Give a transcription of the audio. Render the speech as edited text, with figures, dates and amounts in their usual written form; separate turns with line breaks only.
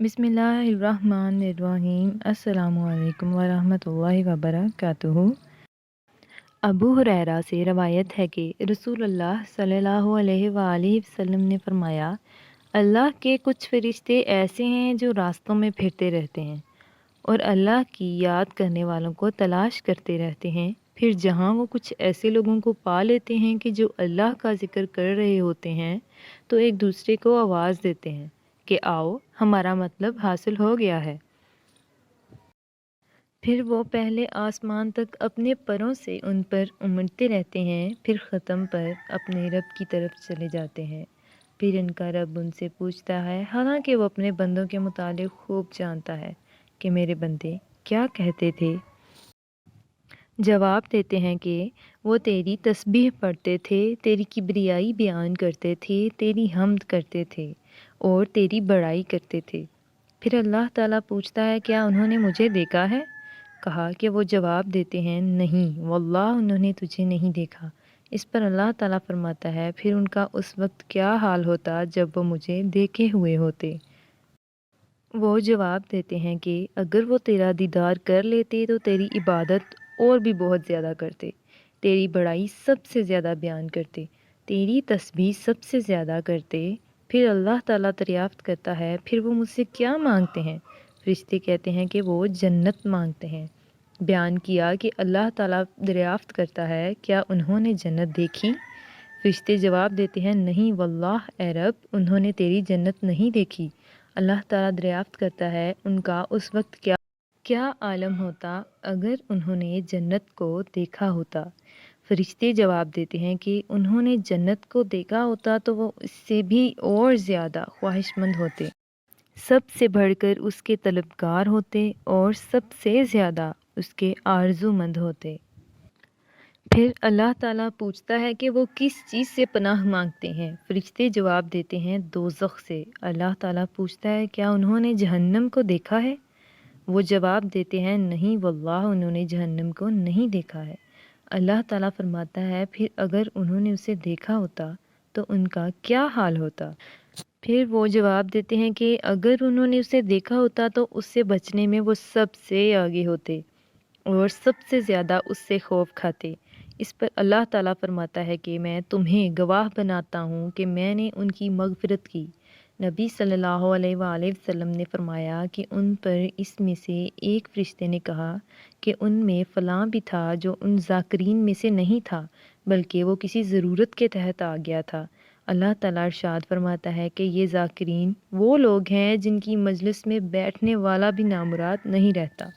بسم اللہ الرحمن الرحیم۔ السلام علیکم ورحمۃ اللہ وبرکاتہ۔ ابو ہریرہ سے روایت ہے کہ رسول اللہ صلی اللہ علیہ وآلہ وسلم نے فرمایا، اللہ کے کچھ فرشتے ایسے ہیں جو راستوں میں پھرتے رہتے ہیں اور اللہ کی یاد کرنے والوں کو تلاش کرتے رہتے ہیں، پھر جہاں وہ کچھ ایسے لوگوں کو پا لیتے ہیں کہ جو اللہ کا ذکر کر رہے ہوتے ہیں تو ایک دوسرے کو آواز دیتے ہیں کہ آؤ ہمارا مطلب حاصل ہو گیا ہے۔ پھر وہ پہلے آسمان تک اپنے پروں سے ان پر امڑتے رہتے ہیں، پھر ختم پر اپنے رب کی طرف چلے جاتے ہیں، پھر ان کا رب ان سے پوچھتا ہے، حالانکہ وہ اپنے بندوں کے متعلق خوب جانتا ہے کہ میرے بندے کیا کہتے تھے۔ جواب دیتے ہیں کہ وہ تیری تسبیح پڑھتے تھے، تیری کبریائی بیان کرتے تھے، تیری حمد کرتے تھے اور تیری بڑائی کرتے تھے۔ پھر اللہ تعالیٰ پوچھتا ہے، کیا انہوں نے مجھے دیکھا ہے؟ کہا کہ وہ جواب دیتے ہیں، نہیں واللہ انہوں نے تجھے نہیں دیکھا۔ اس پر اللہ تعالیٰ فرماتا ہے، پھر ان کا اس وقت کیا حال ہوتا جب وہ مجھے دیکھے ہوئے ہوتے؟ وہ جواب دیتے ہیں کہ اگر وہ تیرا دیدار کر لیتے تو تیری عبادت اور بھی بہت زیادہ کرتے، تیری بڑائی سب سے زیادہ بیان کرتے، تیری تسبیح سب سے زیادہ کرتے۔ پھر اللہ تعالیٰ دریافت کرتا ہے، پھر وہ مجھ سے کیا مانگتے ہیں؟ فرشتے کہتے ہیں کہ وہ جنت مانگتے ہیں۔ بیان کیا کہ اللہ تعالیٰ دریافت کرتا ہے، کیا انہوں نے جنت دیکھی؟ فرشتے جواب دیتے ہیں، نہیں واللہ اے رب انہوں نے تیری جنت نہیں دیکھی۔ اللہ تعالیٰ دریافت کرتا ہے، ان کا اس وقت کیا عالم ہوتا اگر انہوں نے جنت کو دیکھا ہوتا؟ فرشتے جواب دیتے ہیں کہ انہوں نے جنت کو دیکھا ہوتا تو وہ اس سے بھی اور زیادہ خواہش مند ہوتے، سب سے بڑھ کر اس کے طلبگار ہوتے اور سب سے زیادہ اس کے آرزو مند ہوتے۔ پھر اللہ تعالیٰ پوچھتا ہے کہ وہ کس چیز سے پناہ مانگتے ہیں؟ فرشتے جواب دیتے ہیں، دوزخ سے۔ اللہ تعالیٰ پوچھتا ہے، کیا انہوں نے جہنم کو دیکھا ہے؟ وہ جواب دیتے ہیں، نہیں واللہ انہوں نے جہنم کو نہیں دیکھا ہے۔ اللہ تعالیٰ فرماتا ہے، پھر اگر انہوں نے اسے دیکھا ہوتا تو ان کا کیا حال ہوتا؟ پھر وہ جواب دیتے ہیں کہ اگر انہوں نے اسے دیکھا ہوتا تو اس سے بچنے میں وہ سب سے آگے ہوتے اور سب سے زیادہ اس سے خوف کھاتے۔ اس پر اللہ تعالیٰ فرماتا ہے کہ میں تمہیں گواہ بناتا ہوں کہ میں نے ان کی مغفرت کی۔ نبی صلی اللہ علیہ وآلہ وسلم نے فرمایا کہ ان پر اس میں سے ایک فرشتے نے کہا کہ ان میں فلاں بھی تھا جو ان ذاکرین میں سے نہیں تھا بلکہ وہ کسی ضرورت کے تحت آ گیا تھا۔ اللہ تعالیٰ ارشاد فرماتا ہے کہ یہ ذاکرین وہ لوگ ہیں جن کی مجلس میں بیٹھنے والا بھی نامراد نہیں رہتا۔